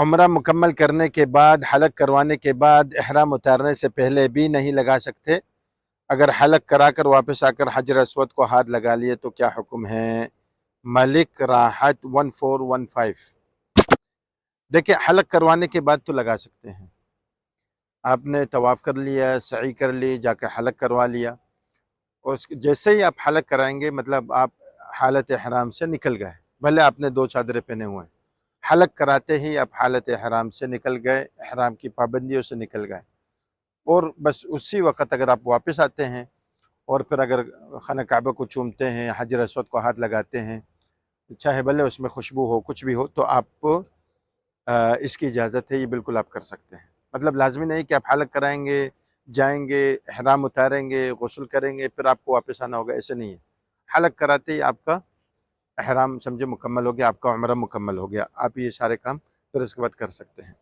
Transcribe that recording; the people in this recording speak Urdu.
عمرہ مکمل کرنے کے بعد، حلق کروانے کے بعد احرام اتارنے سے پہلے بھی نہیں لگا سکتے؟ اگر حلق کرا کر واپس آ کر حجر اسود کو ہاتھ لگا لیے تو کیا حکم ہے؟ ملک راحت 1415۔ دیکھیں، حلق کروانے کے بعد تو لگا سکتے ہیں۔ آپ نے طواف کر لیا، سعی کر لی، جا کے حلق کروا لیا، اور جیسے ہی آپ حلق کرائیں گے مطلب آپ حالت احرام سے نکل گئے، بھلے آپ نے 2 چادریں پہنے ہوئے ہیں، حلق کراتے ہی آپ حالت احرام سے نکل گئے، احرام کی پابندیوں سے نکل گئے، اور بس اسی وقت اگر آپ واپس آتے ہیں اور پھر اگر خانہ کعبہ کو چومتے ہیں، حجر اسود کو ہاتھ لگاتے ہیں، چاہے بھلے اس میں خوشبو ہو، کچھ بھی ہو، تو آپ کو اس کی اجازت ہے، یہ بالکل آپ کر سکتے ہیں۔ مطلب لازمی نہیں کہ آپ حلق کرائیں گے، جائیں گے، احرام اتاریں گے، غسل کریں گے، پھر آپ کو واپس آنا ہوگا، ایسے نہیں ہے۔ حلق کراتے ہی آپ کا احرام سمجھے مکمل ہو گیا، آپ کا عمرہ مکمل ہو گیا، آپ یہ سارے کام پھر اس کے بعد کر سکتے ہیں۔